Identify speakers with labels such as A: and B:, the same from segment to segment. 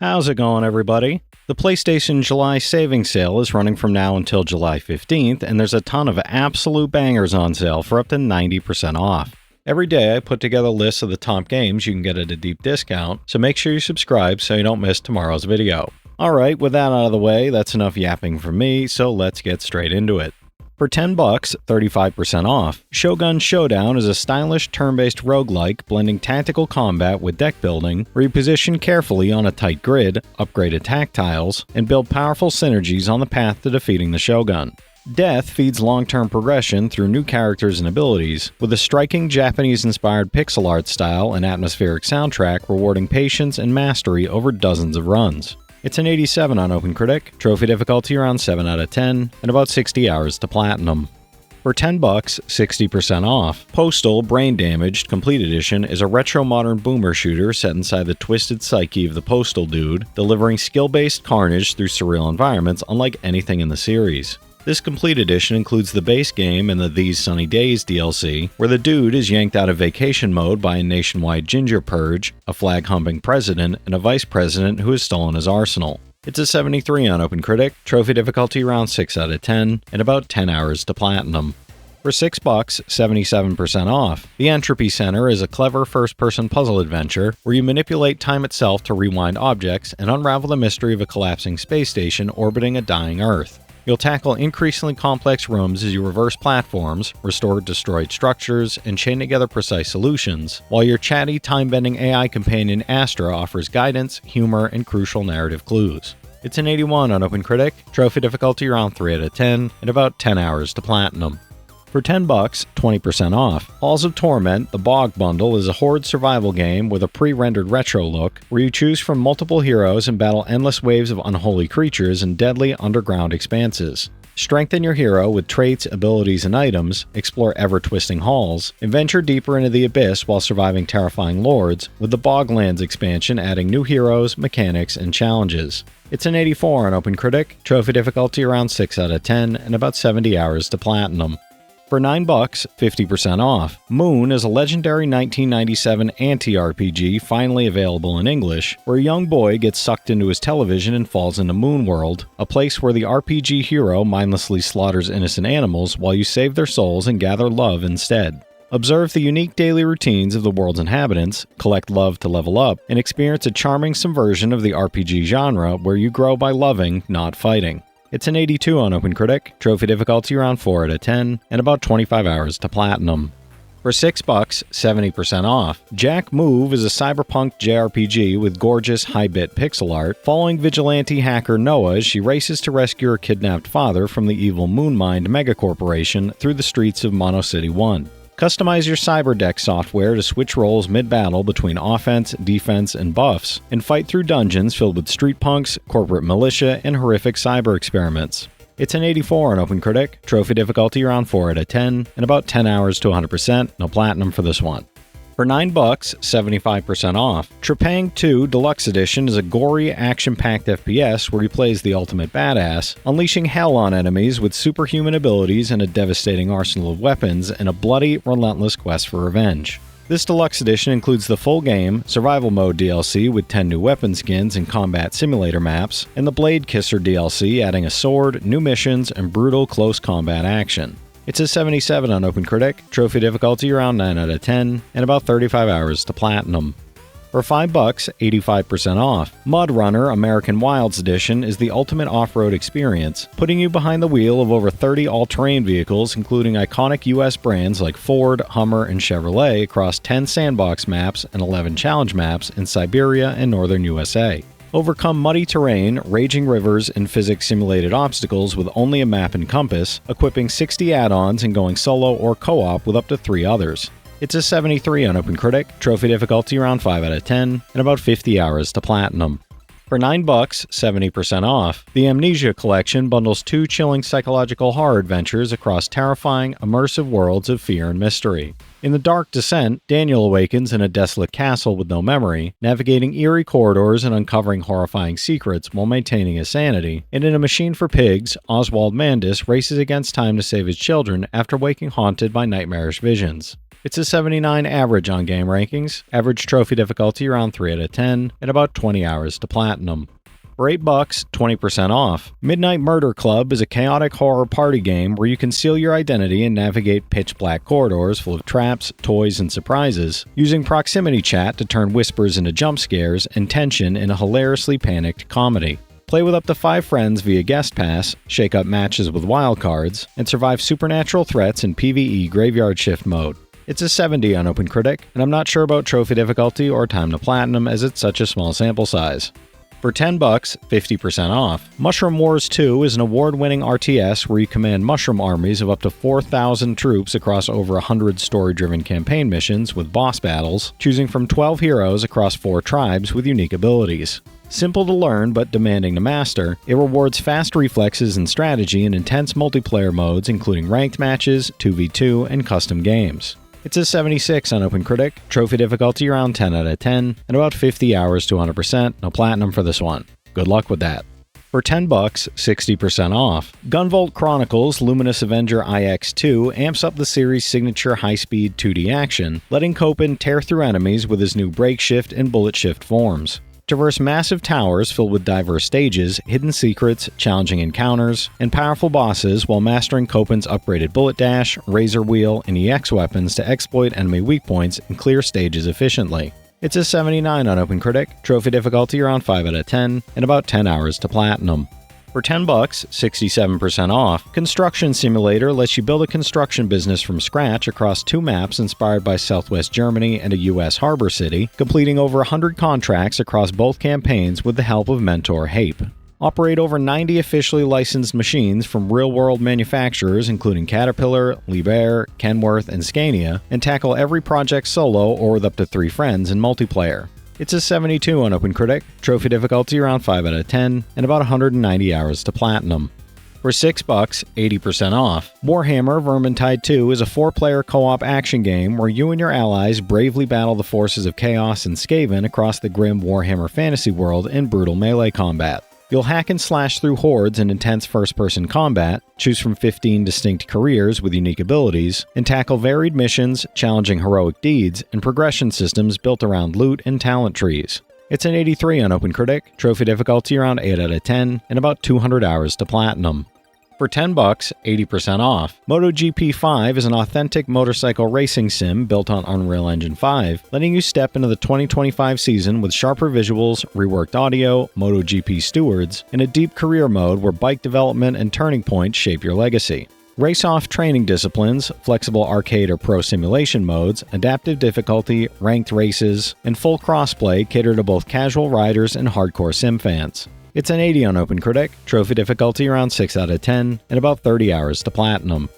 A: How's it going, everybody? The PlayStation July savings sale is running from now until July 15th, and there's a ton of absolute bangers on sale for up to 90% off. Every day I put together lists of the top games you can get at a deep discount, so make sure you subscribe so you don't miss tomorrow's video. Alright, with that out of the way, that's enough yapping from me, so let's get straight into it. For $10, 35% off, Shogun Showdown is a stylish turn-based roguelike blending tactical combat with deck building, where you position carefully on a tight grid, upgrade attack tiles, and build powerful synergies on the path to defeating the Shogun. Death feeds long-term progression through new characters and abilities, with a striking Japanese-inspired pixel art style and atmospheric soundtrack rewarding patience and mastery over dozens of runs. It's an 87 on OpenCritic, trophy difficulty around 7 out of 10, and about 60 hours to platinum. For $10, 60% off, Postal Brain Damaged Complete Edition is a retro-modern boomer shooter set inside the twisted psyche of the Postal dude, delivering skill-based carnage through surreal environments unlike anything in the series. This complete edition includes the base game and the These Sunny Days DLC, where the dude is yanked out of vacation mode by a nationwide ginger purge, a flag-humping president, and a vice president who has stolen his arsenal. It's a 73 on OpenCritic, trophy difficulty around 6 out of 10, and about 10 hours to platinum. For $6, 77% off, the Entropy Centre is a clever first-person puzzle adventure where you manipulate time itself to rewind objects and unravel the mystery of a collapsing space station orbiting a dying Earth. You'll tackle increasingly complex rooms as you reverse platforms, restore destroyed structures, and chain together precise solutions, while your chatty, time-bending AI companion Astra offers guidance, humor, and crucial narrative clues. It's an 81 on OpenCritic, trophy difficulty around 3 out of 10, and about 10 hours to platinum. For $10, 20% off, Halls of Torment, the Bog Bundle is a horde survival game with a pre-rendered retro look, where you choose from multiple heroes and battle endless waves of unholy creatures in deadly underground expanses. Strengthen your hero with traits, abilities, and items, explore ever-twisting halls, and venture deeper into the abyss while surviving terrifying lords, with the Boglands expansion adding new heroes, mechanics, and challenges. It's an 84 on OpenCritic, trophy difficulty around 6 out of 10, and about 70 hours to platinum. For $9, 50% off, Moon is a legendary 1997 anti-RPG finally available in English, where a young boy gets sucked into his television and falls into Moon World, a place where the RPG hero mindlessly slaughters innocent animals while you save their souls and gather love instead. Observe the unique daily routines of the world's inhabitants, collect love to level up, and experience a charming subversion of the RPG genre where you grow by loving, not fighting. It's an 82 on OpenCritic, trophy difficulty around 4 out of 10, and about 25 hours to platinum. For $6, 70% off, Jack Move is a cyberpunk JRPG with gorgeous high-bit pixel art, following vigilante hacker Noah as she races to rescue her kidnapped father from the evil Moonmind megacorporation through the streets of Mono City 1. Customize your cyberdeck software to switch roles mid-battle between offense, defense, and buffs, and fight through dungeons filled with street punks, corporate militia, and horrific cyber experiments. It's an 84 on OpenCritic, trophy difficulty around 4 out of 10, and about 10 hours to 100%, no platinum for this one. For $9, 75% off, Trepang 2 Deluxe Edition is a gory, action-packed FPS where you play as the ultimate badass, unleashing hell on enemies with superhuman abilities and a devastating arsenal of weapons in a bloody, relentless quest for revenge. This deluxe edition includes the full game, survival mode DLC with 10 new weapon skins and combat simulator maps, and the Blade Kisser DLC adding a sword, new missions, and brutal close combat action. It's a 77 on OpenCritic, trophy difficulty around 9 out of 10, and about 35 hours to platinum. For $5, 85% off, MudRunner American Wilds Edition is the ultimate off-road experience, putting you behind the wheel of over 30 all-terrain vehicles including iconic US brands like Ford, Hummer, and Chevrolet across 10 sandbox maps and 11 challenge maps in Siberia and northern USA. Overcome muddy terrain, raging rivers, and physics-simulated obstacles with only a map and compass, equipping 60 add-ons and going solo or co-op with up to 3 others. It's a 73 on OpenCritic, trophy difficulty around 5 out of 10, and about 50 hours to platinum. For $9, 70% off, the Amnesia Collection bundles 2 chilling psychological horror adventures across terrifying, immersive worlds of fear and mystery. In The Dark Descent, Daniel awakens in a desolate castle with no memory, navigating eerie corridors and uncovering horrifying secrets while maintaining his sanity. And in A Machine for Pigs, Oswald Mandis races against time to save his children after waking haunted by nightmarish visions. It's a 79 average on game rankings, average trophy difficulty around 3 out of 10, and about 20 hours to platinum. For $8, 20% off. Midnight Murder Club is a chaotic horror party game where you conceal your identity and navigate pitch-black corridors full of traps, toys, and surprises, using proximity chat to turn whispers into jump scares and tension in a hilariously panicked comedy. Play with up to 5 friends via Guest Pass, shake up matches with wildcards, and survive supernatural threats in PvE Graveyard Shift mode. It's a 70 on OpenCritic, and I'm not sure about trophy difficulty or time to platinum as it's such a small sample size. For $10, 50% off. Mushroom Wars 2 is an award-winning RTS where you command mushroom armies of up to 4,000 troops across over 100 story-driven campaign missions with boss battles, choosing from 12 heroes across 4 tribes with unique abilities. Simple to learn but demanding to master, it rewards fast reflexes and strategy in intense multiplayer modes including ranked matches, 2v2, and custom games. It's a 76 on OpenCritic, trophy difficulty around 10 out of 10, and about 50 hours to 100%, no platinum for this one. Good luck with that. For $10, 60% off. Gunvolt Chronicles Luminous Avenger IX2 amps up the series' signature high-speed 2D action, letting Copen tear through enemies with his new break shift and bullet shift forms. Traverse massive towers filled with diverse stages, hidden secrets, challenging encounters, and powerful bosses while mastering Copen's upgraded bullet dash, razor wheel, and EX weapons to exploit enemy weak points and clear stages efficiently. It's a 79 on OpenCritic, trophy difficulty around 5 out of 10, and about 10 hours to platinum. For $10, 67% off. Construction Simulator lets you build a construction business from scratch across 2 maps inspired by Southwest Germany and a US harbor city, completing over 100 contracts across both campaigns with the help of mentor Hape. Operate over 90 officially licensed machines from real-world manufacturers including Caterpillar, Liebherr, Kenworth, and Scania, and tackle every project solo or with up to 3 friends in multiplayer. It's a 72 on OpenCritic, trophy difficulty around 5 out of 10, and about 190 hours to platinum. For $6, 80% off. Warhammer Vermintide 2 is a 4-player co-op action game where you and your allies bravely battle the forces of Chaos and Skaven across the grim Warhammer fantasy world in brutal melee combat. You'll hack and slash through hordes in intense first-person combat, choose from 15 distinct careers with unique abilities, and tackle varied missions, challenging heroic deeds, and progression systems built around loot and talent trees. It's an 83 on OpenCritic, trophy difficulty around 8 out of 10, and about 200 hours to platinum. For $10, 80% off. MotoGP 5 is an authentic motorcycle racing sim built on Unreal Engine 5, letting you step into the 2025 season with sharper visuals, reworked audio, MotoGP stewards, and a deep career mode where bike development and turning points shape your legacy. Race-off training disciplines, flexible arcade or pro simulation modes, adaptive difficulty, ranked races, and full crossplay cater to both casual riders and hardcore sim fans. It's an 80 on OpenCritic, trophy difficulty around 6 out of 10, and about 30 hours to platinum.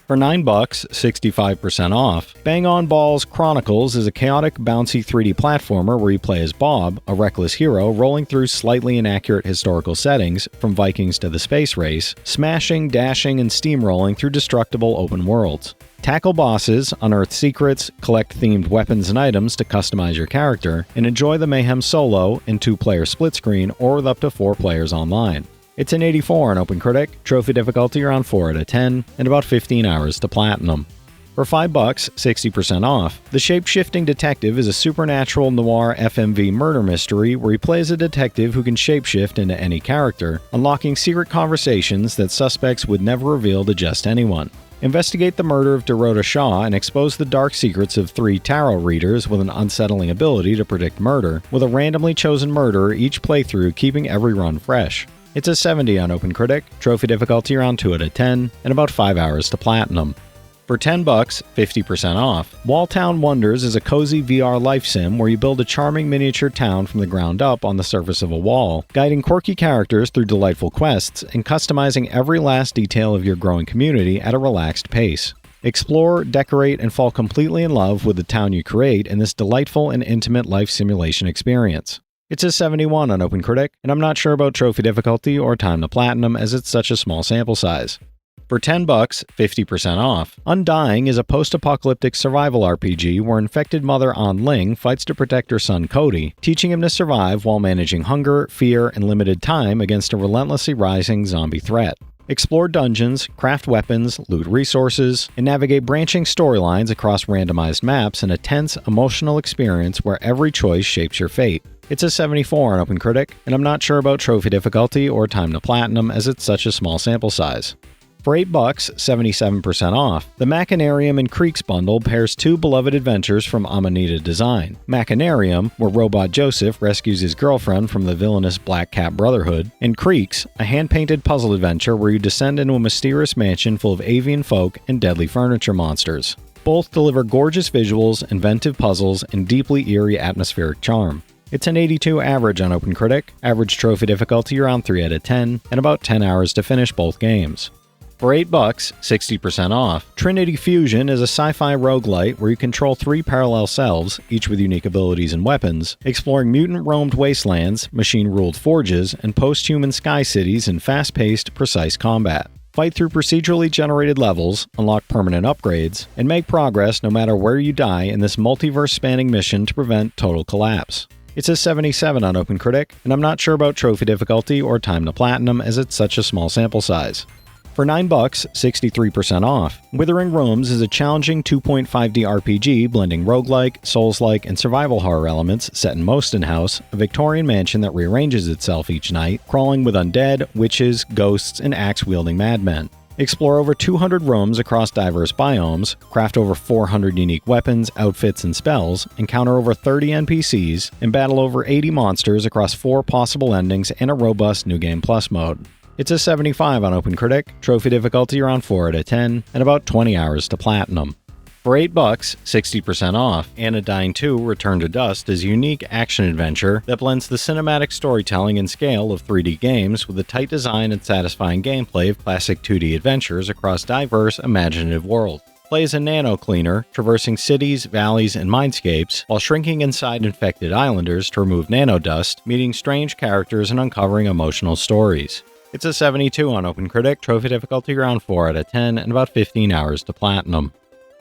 A: For $9, 65% off. Bang On Balls Chronicles is a chaotic, bouncy 3D platformer where you play as Bob, a reckless hero rolling through slightly inaccurate historical settings, from Vikings to the space race, smashing, dashing, and steamrolling through destructible open worlds. Tackle bosses, unearth secrets, collect themed weapons and items to customize your character, and enjoy the mayhem solo in 2-player split screen or with up to 4 players online. It's an 84 on OpenCritic, trophy difficulty around 4 out of 10, and about 15 hours to platinum. For $5, 60% off. The Shapeshifting Detective is a supernatural noir FMV murder mystery where you play as a detective who can shapeshift into any character, unlocking secret conversations that suspects would never reveal to just anyone. Investigate the murder of Dorota Shaw and expose the dark secrets of 3 tarot readers with an unsettling ability to predict murder, with a randomly chosen murderer each playthrough keeping every run fresh. It's a 70 on OpenCritic, trophy difficulty around 2 out of 10, and about 5 hours to platinum. For $10, 50% off. Walltown Wonders is a cozy VR life sim where you build a charming miniature town from the ground up on the surface of a wall, guiding quirky characters through delightful quests and customizing every last detail of your growing community at a relaxed pace. Explore, decorate, and fall completely in love with the town you create in this delightful and intimate life simulation experience. It's a 71 on OpenCritic, and I'm not sure about trophy difficulty or time to platinum as it's such a small sample size. For $10, 50% off. Undying is a post-apocalyptic survival RPG where infected mother An Ling fights to protect her son Cody, teaching him to survive while managing hunger, fear, and limited time against a relentlessly rising zombie threat. Explore dungeons, craft weapons, loot resources, and navigate branching storylines across randomized maps in a tense, emotional experience where every choice shapes your fate. It's a 74 on OpenCritic, and I'm not sure about trophy difficulty or time to platinum as it's such a small sample size. For $8, 77% off, the Machinarium and Creaks bundle pairs two beloved adventures from Amanita Design. Machinarium, where Robot Joseph rescues his girlfriend from the villainous Black Cat Brotherhood, and Creaks, a hand-painted puzzle adventure where you descend into a mysterious mansion full of avian folk and deadly furniture monsters. Both deliver gorgeous visuals, inventive puzzles, and deeply eerie atmospheric charm. It's an 82 average on OpenCritic, average trophy difficulty around 3 out of 10, and about 10 hours to finish both games. For $8, 60% off, Trinity Fusion is a sci-fi roguelite where you control 3 parallel selves, each with unique abilities and weapons, exploring mutant-roamed wastelands, machine-ruled forges, and post-human sky cities in fast-paced, precise combat. Fight through procedurally generated levels, unlock permanent upgrades, and make progress no matter where you die in this multiverse-spanning mission to prevent total collapse. It's a 77 on OpenCritic, and I'm not sure about trophy difficulty or time to platinum as it's such a small sample size. For $9, 63% off, Withering Rooms is a challenging 2.5D RPG blending roguelike, souls-like, and survival horror elements set in Mostyn House, a Victorian mansion that rearranges itself each night, crawling with undead, witches, ghosts, and axe-wielding madmen. Explore over 200 rooms across diverse biomes, craft over 400 unique weapons, outfits, and spells, encounter over 30 NPCs, and battle over 80 monsters across 4 possible endings and a robust New Game Plus mode. It's a 75 on OpenCritic, trophy difficulty around 4 out of 10, and about 20 hours to platinum. For $8, 60% off, Anodyne 2 Return to Dust is a unique action-adventure that blends the cinematic storytelling and scale of 3D games with the tight design and satisfying gameplay of classic 2D adventures across diverse, imaginative worlds. Play as a nano-cleaner, traversing cities, valleys, and mindscapes, while shrinking inside infected islanders to remove nanodust, meeting strange characters and uncovering emotional stories. It's a 72 on OpenCritic, trophy difficulty around 4 out of 10, and about 15 hours to platinum.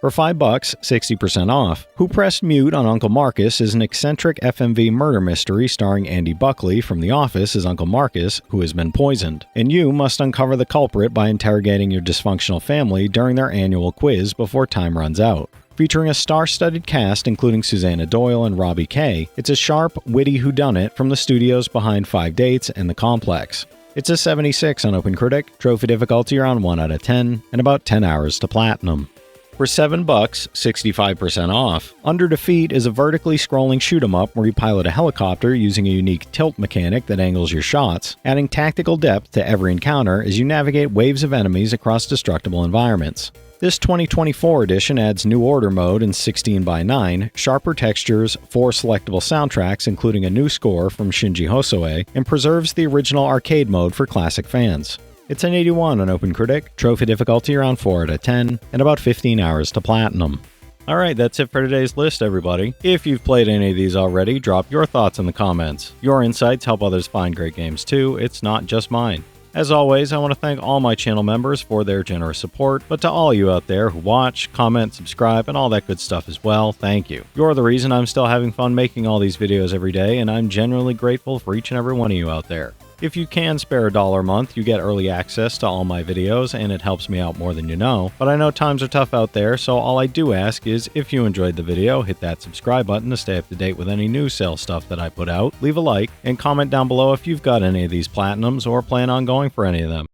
A: For $5, 60% off, Who Pressed Mute on Uncle Marcus is an eccentric FMV murder mystery starring Andy Buckley from The Office as Uncle Marcus, who has been poisoned. And you must uncover the culprit by interrogating your dysfunctional family during their annual quiz before time runs out. Featuring a star-studded cast including Susanna Doyle and Robbie Kay, it's a sharp, witty whodunit from the studios behind 5 Dates and The Complex. It's a 76 on OpenCritic, trophy difficulty around 1 out of 10, and about 10 hours to platinum. For $7, 65% off, Under Defeat is a vertically scrolling shoot-'em-up where you pilot a helicopter using a unique tilt mechanic that angles your shots, adding tactical depth to every encounter as you navigate waves of enemies across destructible environments. This 2024 edition adds New Order mode in 16:9, sharper textures, 4 selectable soundtracks including a new score from Shinji Hosoe, and preserves the original arcade mode for classic fans. It's an 81 on OpenCritic, trophy difficulty around 4 out of 10, and about 15 hours to platinum. Alright, that's it for today's list, everybody. If you've played any of these already, drop your thoughts in the comments. Your insights help others find great games too, it's not just mine. As always, I want to thank all my channel members for their generous support, but to all you out there who watch, comment, subscribe, and all that good stuff as well, thank you. You're the reason I'm still having fun making all these videos every day, and I'm genuinely grateful for each and every one of you out there. If you can spare $1 a month, you get early access to all my videos, and it helps me out more than you know. But I know times are tough out there, so all I do ask is, if you enjoyed the video, hit that subscribe button to stay up to date with any new sale stuff that I put out, leave a like, and comment down below if you've got any of these platinums or plan on going for any of them.